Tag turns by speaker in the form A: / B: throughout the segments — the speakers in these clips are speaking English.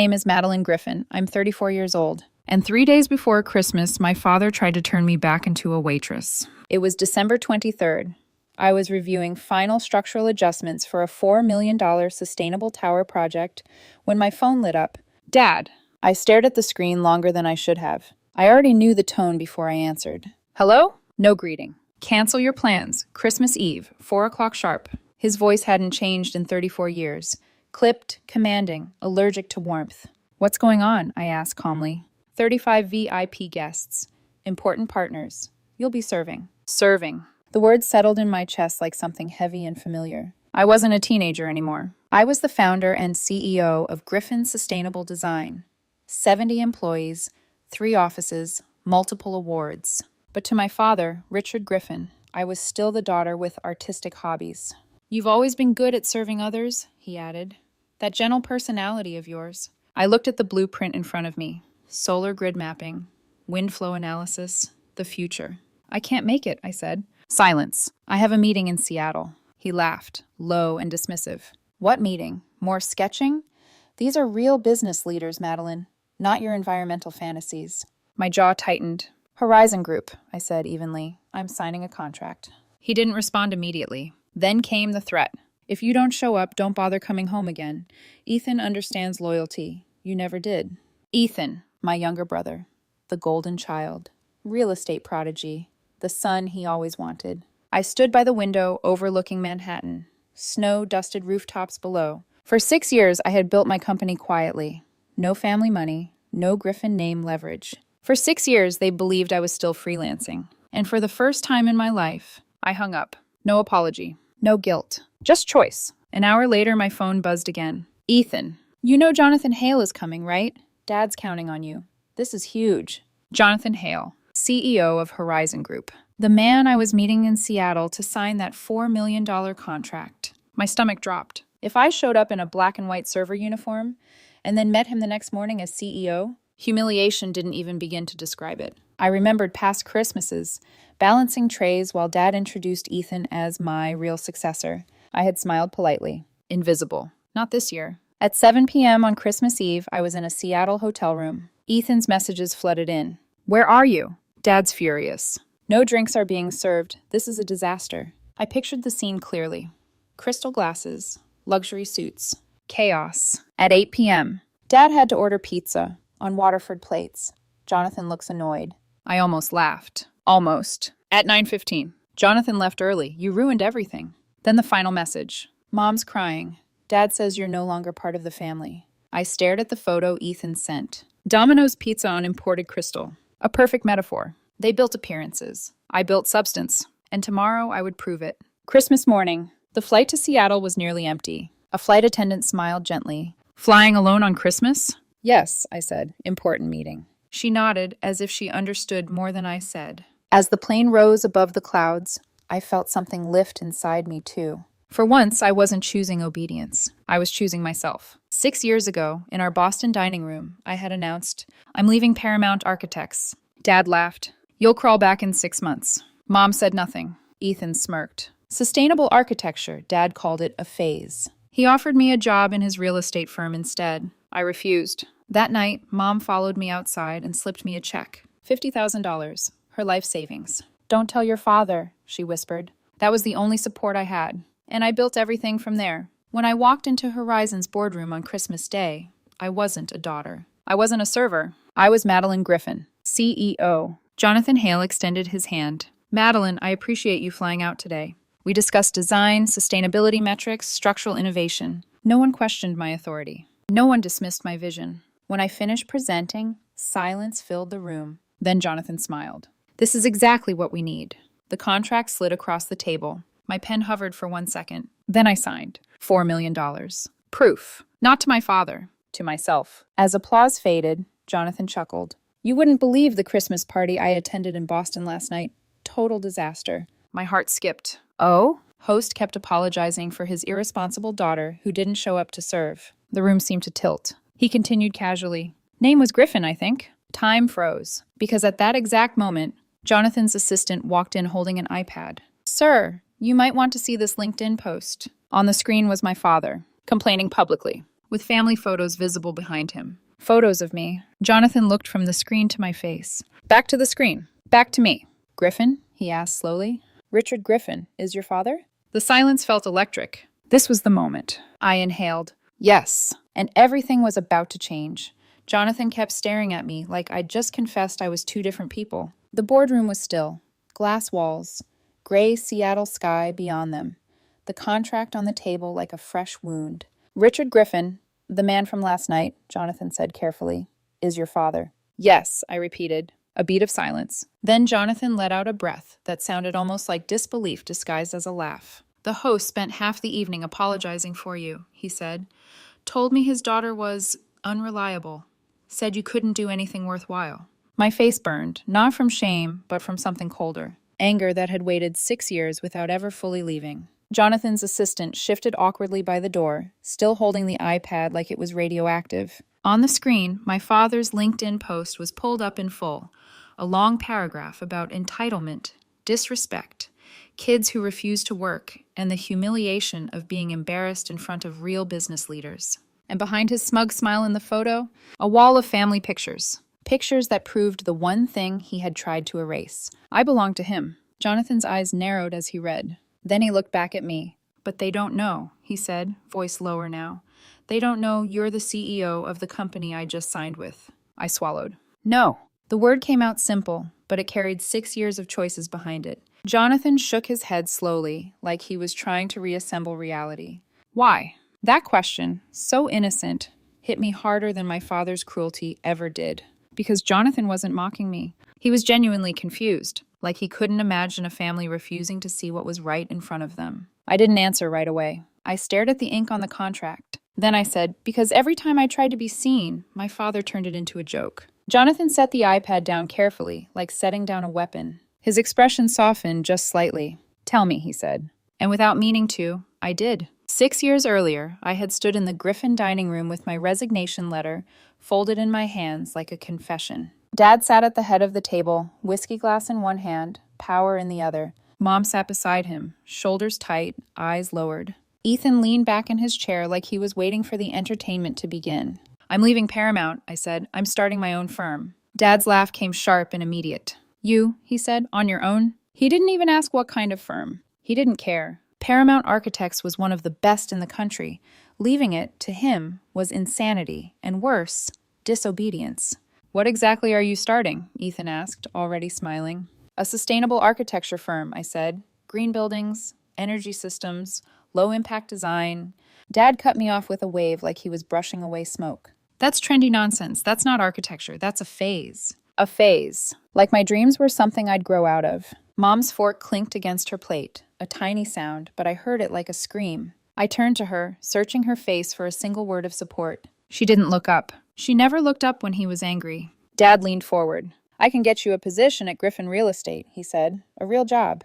A: My name is Madeline Griffin. I'm 34 years old. And 3 days before Christmas, my father tried to turn me back into a waitress. It was December 23rd. I was reviewing final structural adjustments for a $4 million sustainable tower project when my phone lit up. Dad. I stared at the screen longer than I should have. I already knew the tone before I answered. Hello? No greeting. Cancel your plans. Christmas Eve, 4 o'clock sharp. His voice hadn't changed in 34 years. Clipped, commanding, allergic to warmth. What's going on? I asked calmly. 35 VIP guests. Important partners. You'll be serving. Serving. The words settled in my chest like something heavy and familiar. I wasn't a teenager anymore. I was the founder and CEO of Griffin Sustainable Design. 70 employees, 3 offices, multiple awards. But to my father, Richard Griffin, I was still the daughter with artistic hobbies. You've always been good at serving others, he added. That gentle personality of yours. I looked at the blueprint in front of me. Solar grid mapping, wind flow analysis, the future. I can't make it, I said. Silence. I have a meeting in Seattle. He laughed, low and dismissive. What meeting? More sketching? These are real business leaders, Madeline, not your environmental fantasies. My jaw tightened. Horizon Group, I said evenly. I'm signing a contract. He didn't respond immediately. Then came the threat. If you don't show up, don't bother coming home again. Ethan understands loyalty. You never did. Ethan, my younger brother, the golden child, real estate prodigy, the son he always wanted. I stood by the window overlooking Manhattan, snow-dusted rooftops below. For 6 years, I had built my company quietly. No family money, no Griffin name leverage. For 6 years, they believed I was still freelancing. And for the first time in my life, I hung up. No apology, no guilt, just choice. An hour later, my phone buzzed again. Ethan, you know Jonathan Hale is coming, right? Dad's counting on you. This is huge. Jonathan Hale, CEO of Horizon Group. The man I was meeting in Seattle to sign that $4 million contract. My stomach dropped. If I showed up in a black and white server uniform and then met him the next morning as CEO, humiliation didn't even begin to describe it. I remembered past Christmases, balancing trays while Dad introduced Ethan as my real successor. I had smiled politely. Invisible. Not this year. At 7 p.m. on Christmas Eve, I was in a Seattle hotel room. Ethan's messages flooded in. Where are you? Dad's furious. No drinks are being served. This is a disaster. I pictured the scene clearly. Crystal glasses, luxury suits, chaos. At 8 p.m., Dad had to order pizza on Waterford plates. Jonathan looks annoyed. I almost laughed. Almost. At 9:15. Jonathan left early. You ruined everything. Then the final message. Mom's crying. Dad says you're no longer part of the family. I stared at the photo Ethan sent. Domino's pizza on imported crystal. A perfect metaphor. They built appearances. I built substance. And tomorrow I would prove it. Christmas morning. The flight to Seattle was nearly empty. A flight attendant smiled gently. Flying alone on Christmas? Yes, I said. Important meeting. She nodded as if she understood more than I said. As the plane rose above the clouds, I felt something lift inside me too. For once, I wasn't choosing obedience. I was choosing myself. 6 years ago, in our Boston dining room, I had announced, I'm leaving Paramount Architects. Dad laughed. You'll crawl back in 6 months. Mom said nothing. Ethan smirked. Sustainable architecture, Dad called it a phase. He offered me a job in his real estate firm instead. I refused. That night, Mom followed me outside and slipped me a check. $50,000, her life savings. Don't tell your father, she whispered. That was the only support I had. And I built everything from there. When I walked into Horizon's boardroom on Christmas Day, I wasn't a daughter. I wasn't a server. I was Madeline Griffin, CEO. Jonathan Hale extended his hand. Madeline, I appreciate you flying out today. We discussed design, sustainability metrics, structural innovation. No one questioned my authority. No one dismissed my vision. When I finished presenting, silence filled the room. Then Jonathan smiled. This is exactly what we need. The contract slid across the table. My pen hovered for 1 second. Then I signed. $4 million. Proof. Not to my father. To myself. As applause faded, Jonathan chuckled. You wouldn't believe the Christmas party I attended in Boston last night. Total disaster. My heart skipped. Oh? Host kept apologizing for his irresponsible daughter who didn't show up to serve. The room seemed to tilt. He continued casually. Name was Griffin, I think. Time froze. Because at that exact moment, Jonathan's assistant walked in holding an iPad. Sir, you might want to see this LinkedIn post. On the screen was my father, complaining publicly. with family photos visible behind him. Photos of me. Jonathan looked from the screen to my face. Back to the screen. Back to me. Griffin? He asked slowly. Richard Griffin is your father? The silence felt electric. This was the moment. I inhaled. Yes. And everything was about to change. Jonathan kept staring at me like I'd just confessed I was two different people. The boardroom was still. Glass walls. Gray Seattle sky beyond them. The contract on the table like a fresh wound. Richard Griffin, the man from last night, Jonathan said carefully, is your father. Yes, I repeated. A beat of silence. Then Jonathan let out a breath that sounded almost like disbelief disguised as a laugh. The host spent half the evening apologizing for you, he said. Told me his daughter was unreliable. Said you couldn't do anything worthwhile. My face burned, not from shame, but from something colder. Anger that had waited 6 years without ever fully leaving. Jonathan's assistant shifted awkwardly by the door, still holding the iPad like it was radioactive. On the screen, my father's LinkedIn post was pulled up in full. A long paragraph about entitlement, disrespect, kids who refuse to work, and the humiliation of being embarrassed in front of real business leaders. And behind his smug smile in the photo, a wall of family pictures. Pictures that proved the one thing he had tried to erase. I belonged to him. Jonathan's eyes narrowed as he read. Then he looked back at me. But they don't know, he said, voice lower now. They don't know you're the CEO of the company I just signed with. I swallowed. No. The word came out simple, but it carried 6 years of choices behind it. Jonathan shook his head slowly, like he was trying to reassemble reality. Why? That question, so innocent, hit me harder than my father's cruelty ever did. Because Jonathan wasn't mocking me. He was genuinely confused, like he couldn't imagine a family refusing to see what was right in front of them. I didn't answer right away. I stared at the ink on the contract. Then I said, because every time I tried to be seen, my father turned it into a joke. Jonathan set the iPad down carefully, like setting down a weapon. His expression softened just slightly. Tell me, he said. And without meaning to, I did. 6 years earlier, I had stood in the Griffin dining room with my resignation letter folded in my hands like a confession. Dad sat at the head of the table, whiskey glass in one hand, power in the other. Mom sat beside him, shoulders tight, eyes lowered. Ethan leaned back in his chair like he was waiting for the entertainment to begin. I'm leaving Paramount, I said. I'm starting my own firm. Dad's laugh came sharp and immediate. You, he said, on your own? He didn't even ask what kind of firm. He didn't care. Paramount Architects was one of the best in the country. Leaving it, to him, was insanity, and worse, disobedience. What exactly are you starting? Ethan asked, already smiling. A sustainable architecture firm, I said. Green buildings, energy systems, low-impact design. Dad cut me off with a wave like he was brushing away smoke. That's trendy nonsense. That's not architecture. That's a phase. A phase. Like my dreams were something I'd grow out of. Mom's fork clinked against her plate. A tiny sound, but I heard it like a scream. I turned to her, searching her face for a single word of support. She didn't look up. She never looked up when he was angry. Dad leaned forward. I can get you a position at Griffin Real Estate, he said. A real job.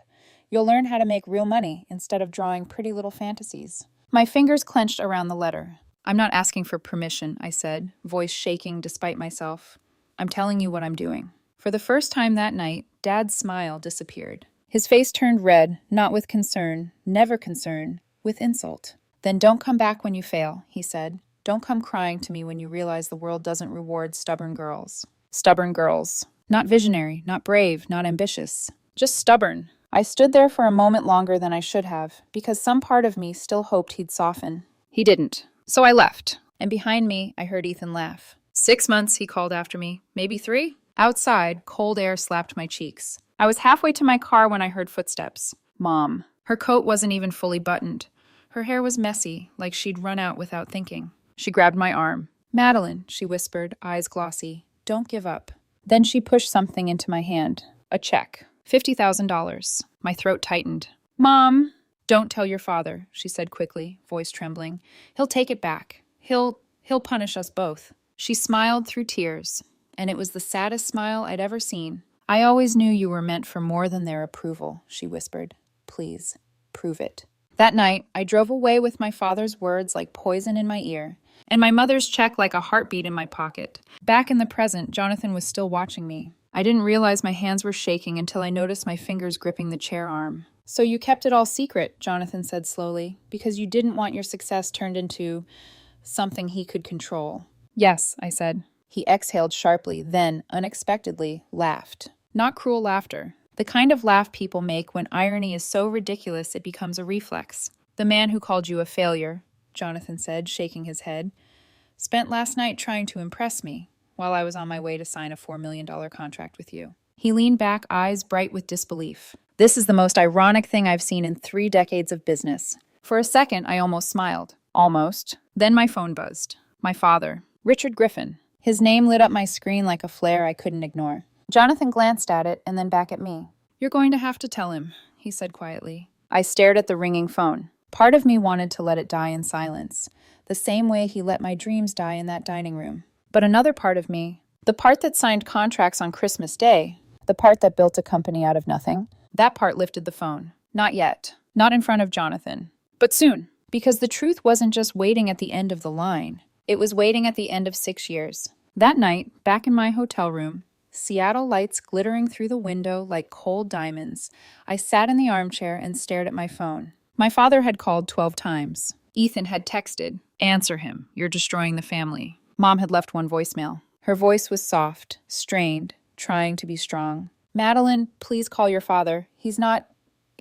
A: You'll learn how to make real money instead of drawing pretty little fantasies. My fingers clenched around the letter. I'm not asking for permission, I said, voice shaking despite myself. I'm telling you what I'm doing. For the first time that night, Dad's smile disappeared. His face turned red, not with concern, never concern, with insult. Then don't come back when you fail, he said. Don't come crying to me when you realize the world doesn't reward stubborn girls. Stubborn girls. Not visionary, not brave, not ambitious. Just stubborn. I stood there for a moment longer than I should have, because some part of me still hoped he'd soften. He didn't. So I left. And behind me, I heard Ethan laugh. 6 months, he called after me. Maybe 3? Outside, cold air slapped my cheeks. I was halfway to my car when I heard footsteps. Mom. Her coat wasn't even fully buttoned. Her hair was messy, like she'd run out without thinking. She grabbed my arm. Madeline, she whispered, eyes glossy. Don't give up. Then she pushed something into my hand. A check. $50,000. My throat tightened. Mom! Don't tell your father, she said quickly, voice trembling. He'll take it back. He'll punish us both. She smiled through tears, and it was the saddest smile I'd ever seen. I always knew you were meant for more than their approval, she whispered. Please, prove it. That night, I drove away with my father's words like poison in my ear, and my mother's check like a heartbeat in my pocket. Back in the present, Jonathan was still watching me. I didn't realize my hands were shaking until I noticed my fingers gripping the chair arm. So you kept it all secret, Jonathan said slowly, because you didn't want your success turned into something he could control. Yes, I said. He exhaled sharply, then, unexpectedly, laughed. Not cruel laughter. The kind of laugh people make when irony is so ridiculous it becomes a reflex. The man who called you a failure, Jonathan said, shaking his head, spent last night trying to impress me while I was on my way to sign a $4 million contract with you. He leaned back, eyes bright with disbelief. This is the most ironic thing I've seen in 3 decades of business. For a second, I almost smiled. Almost. Then my phone buzzed. My father, Richard Griffin. His name lit up my screen like a flare I couldn't ignore. Jonathan glanced at it and then back at me. You're going to have to tell him, he said quietly. I stared at the ringing phone. Part of me wanted to let it die in silence, the same way he let my dreams die in that dining room. But another part of me, the part that signed contracts on Christmas Day, the part that built a company out of nothing, that part lifted the phone. Not yet. Not in front of Jonathan. But soon. Because the truth wasn't just waiting at the end of the line. It was waiting at the end of 6 years. That night, back in my hotel room, Seattle lights glittering through the window like cold diamonds, I sat in the armchair and stared at my phone. My father had called 12 times. Ethan had texted, "Answer him. You're destroying the family." Mom had left one voicemail. Her voice was soft, strained, trying to be strong. "Madeline, please call your father. He's not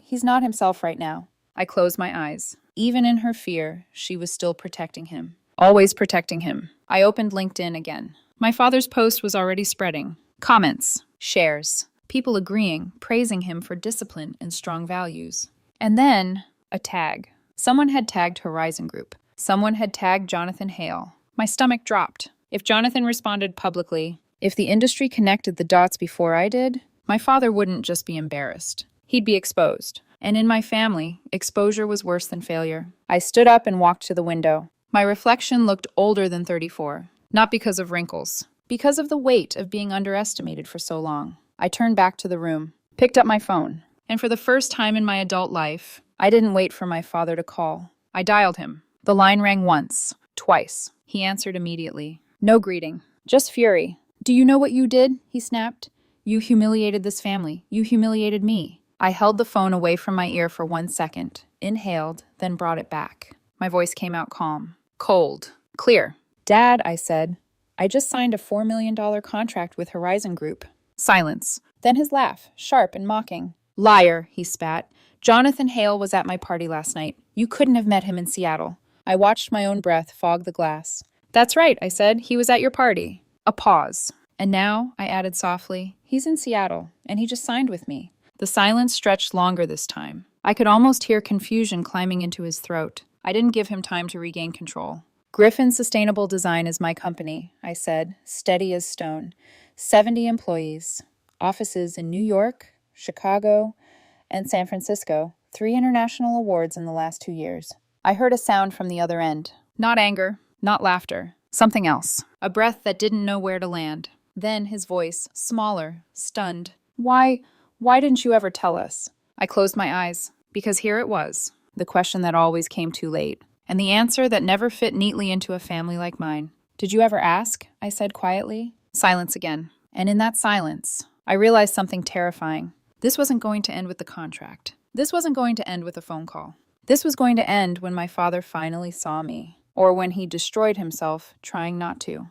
A: himself right now." I closed my eyes. Even in her fear, she was still protecting him. Always protecting him. I opened LinkedIn again. My father's post was already spreading. Comments, shares, people agreeing, praising him for discipline and strong values. And then, a tag. Someone had tagged Horizon Group. Someone had tagged Jonathan Hale. My stomach dropped. If Jonathan responded publicly, if the industry connected the dots before I did, my father wouldn't just be embarrassed. He'd be exposed. And in my family, exposure was worse than failure. I stood up and walked to the window. My reflection looked older than 34. Not because of wrinkles. Because of the weight of being underestimated for so long. I turned back to the room, picked up my phone, and for the first time in my adult life, I didn't wait for my father to call. I dialed him. The line rang once, twice. He answered immediately. No greeting, just fury. "Do you know what you did?" he snapped. "You humiliated this family. You humiliated me." I held the phone away from my ear for 1 second, inhaled, then brought it back. My voice came out calm, cold, clear. "Dad," I said, "I just signed a $4 million contract with Horizon Group." Silence. Then his laugh, sharp and mocking. "Liar," he spat. "Jonathan Hale was at my party last night. You couldn't have met him in Seattle." I watched my own breath fog the glass. "That's right," I said. "He was at your party." A pause. "And now," I added softly, "he's in Seattle, and he just signed with me." The silence stretched longer this time. I could almost hear confusion climbing into his throat. I didn't give him time to regain control. "Griffin Sustainable Design is my company," I said, steady as stone. 70 employees. Offices in New York, Chicago, and San Francisco. 3 international awards in the last 2 years. I heard a sound from the other end. Not anger, not laughter. Something else. A breath that didn't know where to land. Then his voice, smaller, stunned. Why didn't you ever tell us?" I closed my eyes, because here it was, the question that always came too late, and the answer that never fit neatly into a family like mine. "Did you ever ask?" I said quietly. Silence again. And in that silence, I realized something terrifying. This wasn't going to end with the contract. This wasn't going to end with a phone call. This was going to end when my father finally saw me, or when he destroyed himself trying not to.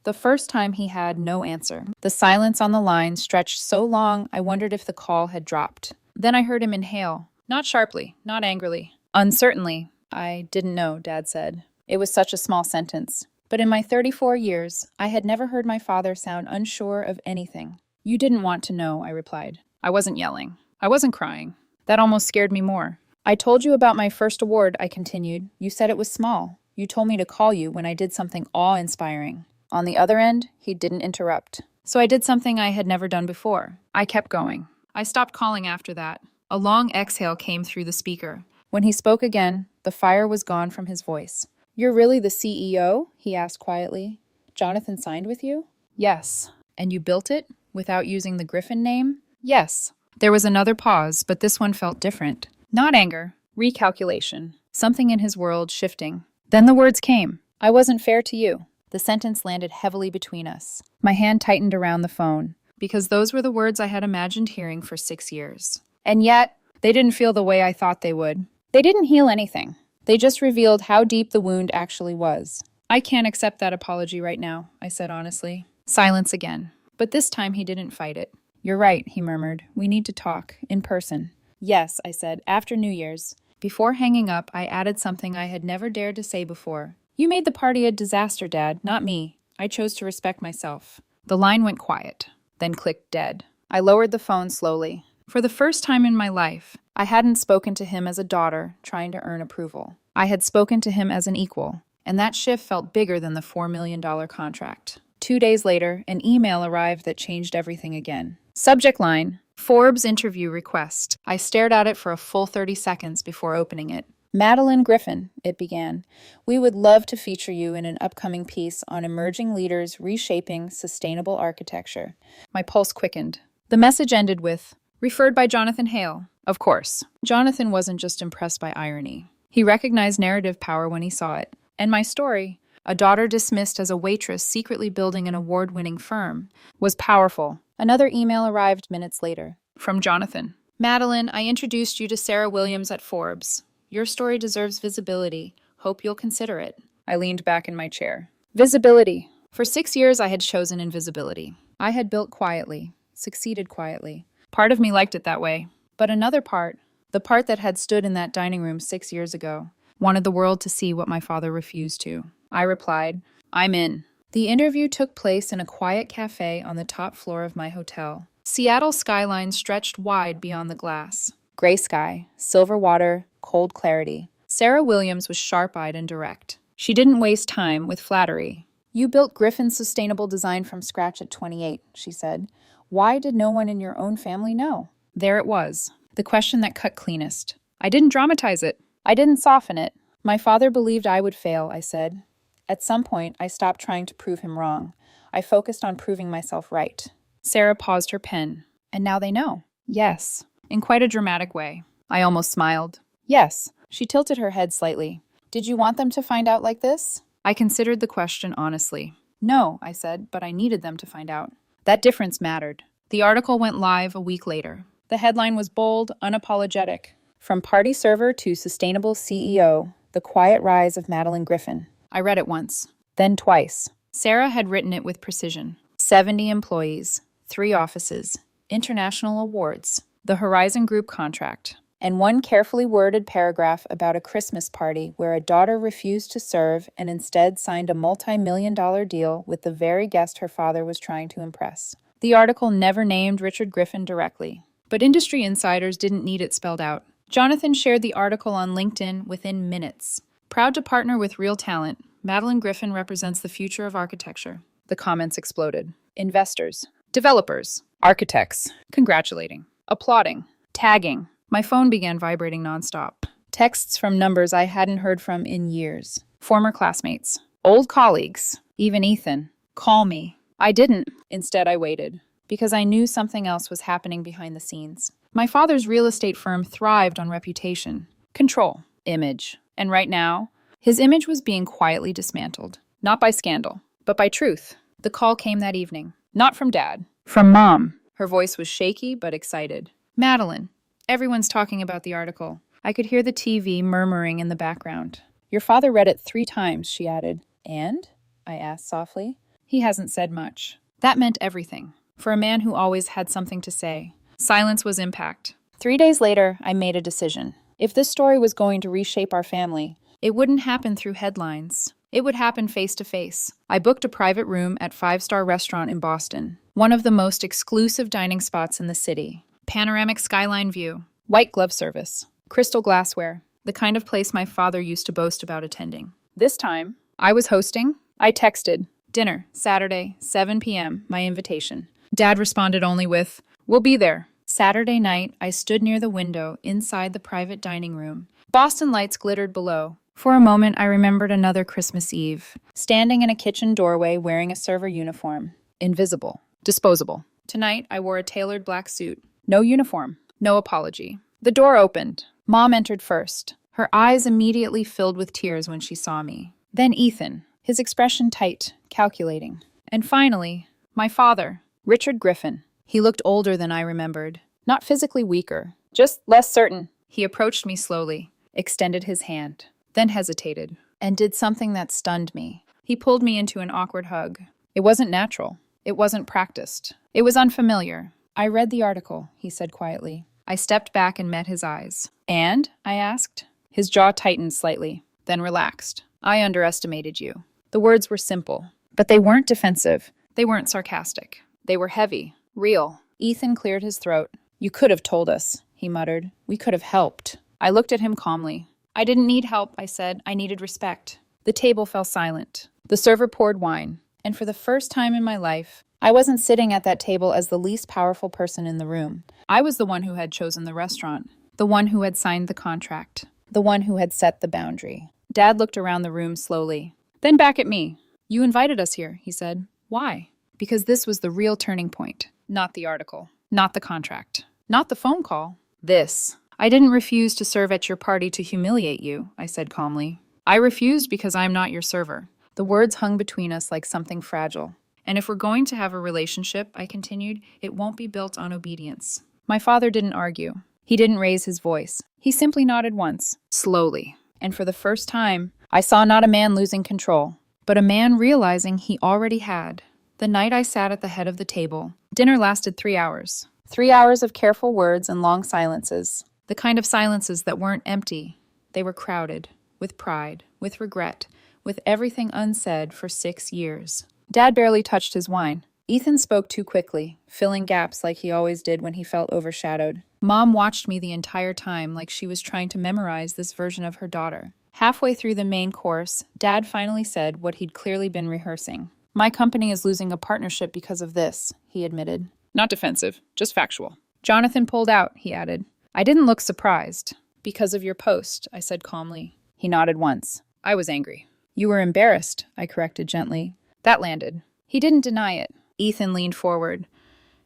A: The first time he had no answer. The silence on the line stretched so long I wondered if the call had dropped. Then I heard him inhale. Not sharply, not angrily. Uncertainly. "I didn't know," Dad said. It was such a small sentence. But in my 34 years, I had never heard my father sound unsure of anything. "You didn't want to know," I replied. I wasn't yelling. I wasn't crying. That almost scared me more. "I told you about my first award," I continued. "You said it was small. You told me to call you when I did something awe-inspiring." On the other end, he didn't interrupt. So I did something I had never done before. I kept going. I stopped calling after that. A long exhale came through the speaker. When he spoke again, the fire was gone from his voice. "You're really the CEO?" he asked quietly. "Jonathan signed with you?" "Yes." "And you built it? Without using the Griffin name?" "Yes." There was another pause, but this one felt different. Not anger. Recalculation. Something in his world shifting. Then the words came. "I wasn't fair to you." The sentence landed heavily between us. My hand tightened around the phone, because those were the words I had imagined hearing for 6 years. And yet, they didn't feel the way I thought they would. They didn't heal anything. They just revealed how deep the wound actually was. I can't accept that apology right now, I said honestly. Silence again. But this time he didn't fight it. You're right, he murmured. We need to talk, in person. Yes, I said, after New Year's. Before hanging up, I added something I had never dared to say before. You made the party a disaster, Dad, not me. I chose to respect myself. The line went quiet, then clicked dead. I lowered the phone slowly. For the first time in my life, I hadn't spoken to him as a daughter trying to earn approval. I had spoken to him as an equal, and that shift felt bigger than the $4 million contract. 2 days later, an email arrived that changed everything again. Subject line, Forbes interview request. I stared at it for a full 30 seconds before opening it. Madeline Griffin, it began. We would love to feature you in an upcoming piece on emerging leaders reshaping sustainable architecture. My pulse quickened. The message ended with, referred by Jonathan Hale. Of course, Jonathan wasn't just impressed by irony. He recognized narrative power when he saw it. And my story, a daughter dismissed as a waitress secretly building an award-winning firm, was powerful. Another email arrived minutes later. From Jonathan. Madeline, I introduced you to Sarah Williams at Forbes. Your story deserves visibility. Hope you'll consider it. I leaned back in my chair. Visibility. For 6 years, I had chosen invisibility. I had built quietly, succeeded quietly. Part of me liked it that way. But another part, the part that had stood in that dining room 6 years ago, wanted the world to see what my father refused to. I replied, I'm in. The interview took place in a quiet cafe on the top floor of my hotel. Seattle skyline stretched wide beyond the glass. Gray sky, silver water, cold clarity. Sarah Williams was sharp-eyed and direct. She didn't waste time with flattery. You built Griffin's sustainable design from scratch at 28, she said. Why did no one in your own family know? There it was, the question that cut cleanest. I didn't dramatize it. I didn't soften it. My father believed I would fail, I said. At some point, I stopped trying to prove him wrong. I focused on proving myself right. Sarah paused her pen. And now they know. Yes. In quite a dramatic way. I almost smiled. Yes. She tilted her head slightly. Did you want them to find out like this? I considered the question honestly. No, I said, but I needed them to find out. That difference mattered. The article went live a week later. The headline was bold, unapologetic. From party server to sustainable CEO, the quiet rise of Madeline Griffin. I read it once, then twice. Sarah had written it with precision. 70 employees, 3 offices, international awards, the Horizon Group contract, and one carefully worded paragraph about a Christmas party where a daughter refused to serve and instead signed a multi-million-dollar deal with the very guest her father was trying to impress. The article never named Richard Griffin directly, but industry insiders didn't need it spelled out. Jonathan shared the article on LinkedIn within minutes. Proud to partner with real talent, Madeline Griffin represents the future of architecture. The comments exploded. Investors, developers, architects, congratulating, applauding, tagging. My phone began vibrating nonstop. Texts from numbers I hadn't heard from in years. Former classmates, old colleagues, even Ethan. Call me. I didn't. Instead, I waited, because I knew something else was happening behind the scenes. My father's real estate firm thrived on reputation, control, image. And right now, his image was being quietly dismantled. Not by scandal, but by truth. The call came that evening. Not from Dad. From Mom. Her voice was shaky but excited. Madeline. Everyone's talking about the article. I could hear the TV murmuring in the background. Your father read it 3 times, she added. And? I asked softly. He hasn't said much. That meant everything. For a man who always had something to say. Silence was impact. 3 days later, I made a decision. If this story was going to reshape our family, it wouldn't happen through headlines. It would happen face to face. I booked a private room at 5-star restaurant in Boston, one of the most exclusive dining spots in the city. Panoramic skyline view, white glove service, crystal glassware, the kind of place my father used to boast about attending. This time, I was hosting. I texted, dinner, Saturday, 7 p.m., my invitation. Dad responded only with, we'll be there. Saturday night, I stood near the window inside the private dining room. Boston lights glittered below. For a moment, I remembered another Christmas Eve, standing in a kitchen doorway wearing a server uniform. Invisible. Disposable. Tonight, I wore a tailored black suit. No uniform. No apology. The door opened. Mom entered first. Her eyes immediately filled with tears when she saw me. Then Ethan, his expression tight, calculating. And finally, my father, Richard Griffin. He looked older than I remembered. Not physically weaker, just less certain. He approached me slowly, extended his hand. then hesitated, and did something that stunned me. He pulled me into an awkward hug. It wasn't natural. It wasn't practiced. It was unfamiliar. I read the article, he said quietly. I stepped back and met his eyes. And? I asked. His jaw tightened slightly, then relaxed. I underestimated you. The words were simple, but they weren't defensive. They weren't sarcastic. They were heavy, real. Ethan cleared his throat. You could have told us, he muttered. We could have helped. I looked at him calmly. I didn't need help, I said. I needed respect. The table fell silent. The server poured wine. And for the first time in my life, I wasn't sitting at that table as the least powerful person in the room. I was the one who had chosen the restaurant, the one who had signed the contract, the one who had set the boundary. Dad looked around the room slowly, then back at me. You invited us here, he said. Why? Because this was the real turning point. Not the article, not the contract, not the phone call. This. I didn't refuse to serve at your party to humiliate you, I said calmly. I refused because I am not your server. The words hung between us like something fragile. And if we're going to have a relationship, I continued, it won't be built on obedience. My father didn't argue. He didn't raise his voice. He simply nodded once, slowly. And for the first time, I saw not a man losing control, but a man realizing he already had. The night I sat at the head of the table, dinner lasted 3 hours. 3 hours of careful words and long silences. The kind of silences that weren't empty. They were crowded, with pride, with regret, with everything unsaid for 6 years. Dad barely touched his wine. Ethan spoke too quickly, filling gaps like he always did when he felt overshadowed. Mom watched me the entire time like she was trying to memorize this version of her daughter. Halfway through the main course, Dad finally said what he'd clearly been rehearsing. My company is losing a partnership because of this, he admitted. Not defensive, just factual. Jonathan pulled out, he added. I didn't look surprised. Because of your post, I said calmly. He nodded once. I was angry. You were embarrassed, I corrected gently. That landed. He didn't deny it. Ethan leaned forward.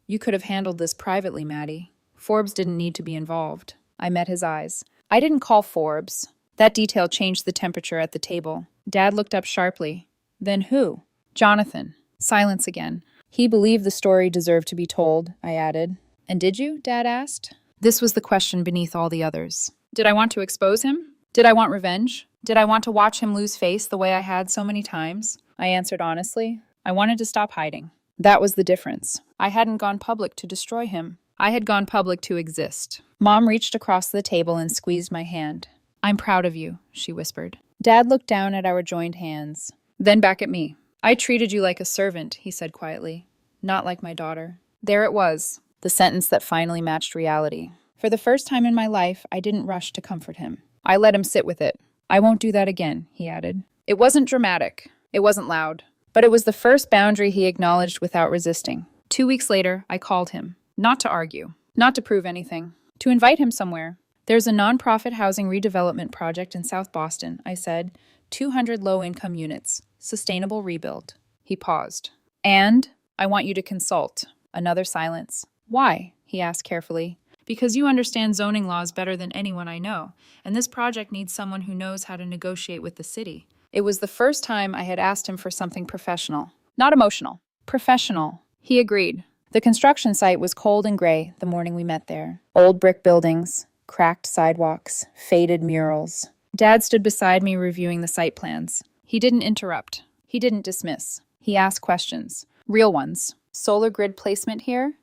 A: You could have handled this privately, Maddie. Forbes didn't need to be involved. I met his eyes. I didn't call Forbes. That detail changed the temperature at the table. Dad looked up sharply. Then who? Jonathan. Silence again. He believed the story deserved to be told, I added. And did you? Dad asked. This was the question beneath all the others. Did I want to expose him? Did I want revenge? Did I want to watch him lose face the way I had so many times? I answered honestly. I wanted to stop hiding. That was the difference. I hadn't gone public to destroy him. I had gone public to exist. Mom reached across the table and squeezed my hand. I'm proud of you, she whispered. Dad looked down at our joined hands, then back at me. I treated you like a servant, he said quietly, not like my daughter. There it was, the sentence that finally matched reality. For the first time in my life, I didn't rush to comfort him. I let him sit with it. I won't do that again, he added. It wasn't dramatic. It wasn't loud. But it was the first boundary he acknowledged without resisting. 2 weeks later, I called him. Not to argue. Not to prove anything. To invite him somewhere. There's a nonprofit housing redevelopment project in South Boston, I said. 200 low-income units. Sustainable rebuild. He paused. And I want you to consult. Another silence. Why? He asked carefully. Because you understand zoning laws better than anyone I know, and this project needs someone who knows how to negotiate with the city. It was the first time I had asked him for something professional. Not emotional. Professional. He agreed. The construction site was cold and gray the morning we met there. Old brick buildings, cracked sidewalks, faded murals. Dad stood beside me reviewing the site plans. He didn't interrupt. He didn't dismiss. He asked questions. Real ones. Solar grid placement here?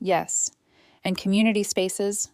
A: Yes. And community spaces,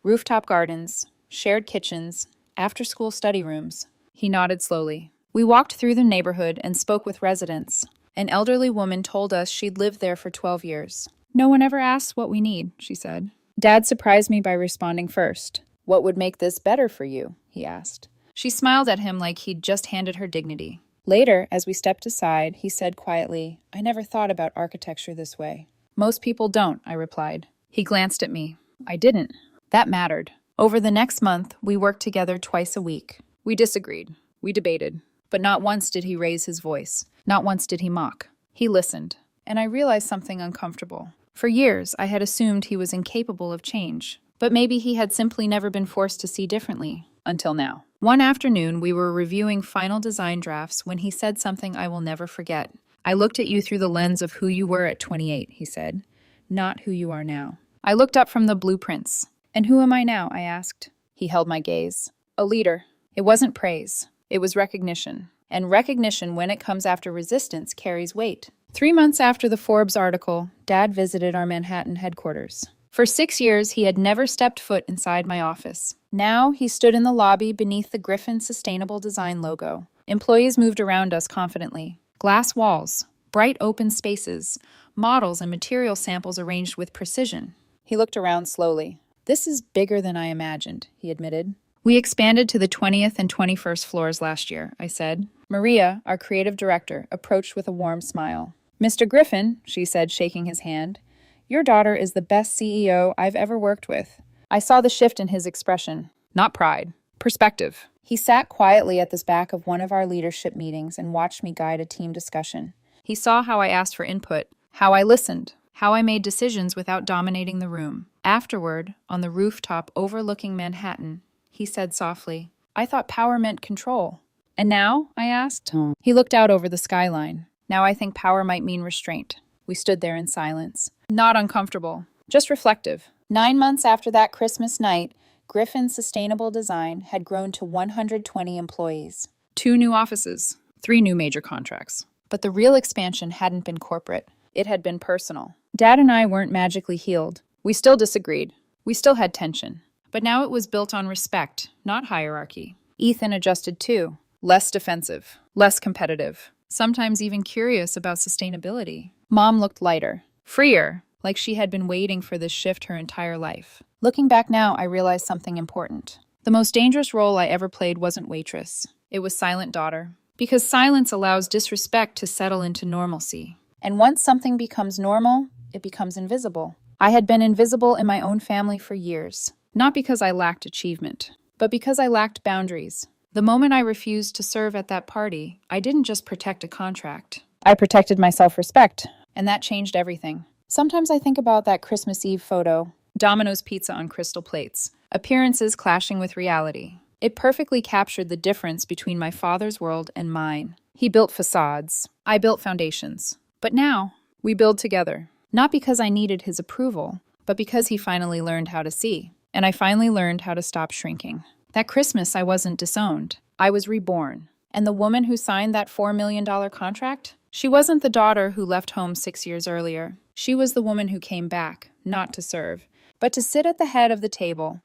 A: rooftop gardens, shared kitchens, after-school study rooms. He nodded slowly. We walked through the neighborhood and spoke with residents. An elderly woman told us she'd lived there for 12 years. No one ever asks what we need, she said. Dad surprised me by responding first. What would make this better for you? He asked. She smiled at him like he'd just handed her dignity. Later, as we stepped aside, he said quietly, I never thought about architecture this way. Most people don't, I replied. He glanced at me. I didn't. That mattered. Over the next month, we worked together twice a week. We disagreed. We debated. But not once did he raise his voice. Not once did he mock. He listened. And I realized something uncomfortable. For years, I had assumed he was incapable of change. But maybe he had simply never been forced to see differently. Until now. One afternoon, we were reviewing final design drafts when he said something I will never forget. I looked at you through the lens of who you were at 28, he said. Not who you are now. I looked up from the blueprints. And who am I now? I asked. He held my gaze. A leader. It wasn't praise. It was recognition. And recognition, when it comes after resistance, carries weight. 3 months after the Forbes article, Dad visited our Manhattan headquarters. For 6 years, he had never stepped foot inside my office. Now, he stood in the lobby beneath the Griffin Sustainable Design logo. Employees moved around us confidently. Glass walls, bright open spaces, models and material samples arranged with precision. He looked around slowly. "This is bigger than I imagined," he admitted. "We expanded to the 20th and 21st floors last year," I said. Maria, our creative director, approached with a warm smile. "Mr. Griffin," she said, shaking his hand, "your daughter is the best CEO I've ever worked with." I saw the shift in his expression. Not pride. Perspective. He sat quietly at the back of one of our leadership meetings and watched me guide a team discussion. He saw how I asked for input, how I listened, how I made decisions without dominating the room. Afterward, on the rooftop overlooking Manhattan, he said softly, "I thought power meant control." "And now?" I asked. He looked out over the skyline. "Now I think power might mean restraint." We stood there in silence. Not uncomfortable, just reflective. 9 months after that Christmas night, Griffin's Sustainable Design had grown to 120 employees. 2 new offices, 3 new major contracts. But the real expansion hadn't been corporate. It had been personal. Dad and I weren't magically healed. We still disagreed. We still had tension. But now it was built on respect, not hierarchy. Ethan adjusted too. Less defensive, less competitive, sometimes even curious about sustainability. Mom looked lighter, freer, like she had been waiting for this shift her entire life. Looking back now, I realized something important. The most dangerous role I ever played wasn't waitress. It was silent daughter. Because silence allows disrespect to settle into normalcy. And once something becomes normal, it becomes invisible. I had been invisible in my own family for years. Not because I lacked achievement, but because I lacked boundaries. The moment I refused to serve at that party, I didn't just protect a contract. I protected my self-respect, and that changed everything. Sometimes I think about that Christmas Eve photo, Domino's pizza on crystal plates, appearances clashing with reality. It perfectly captured the difference between my father's world and mine. He built facades. I built foundations. But now, we build together. Not because I needed his approval, but because he finally learned how to see. And I finally learned how to stop shrinking. That Christmas, I wasn't disowned. I was reborn. And the woman who signed that $4 million contract? She wasn't the daughter who left home 6 years earlier. She was the woman who came back, not to serve, but to sit at the head of the table,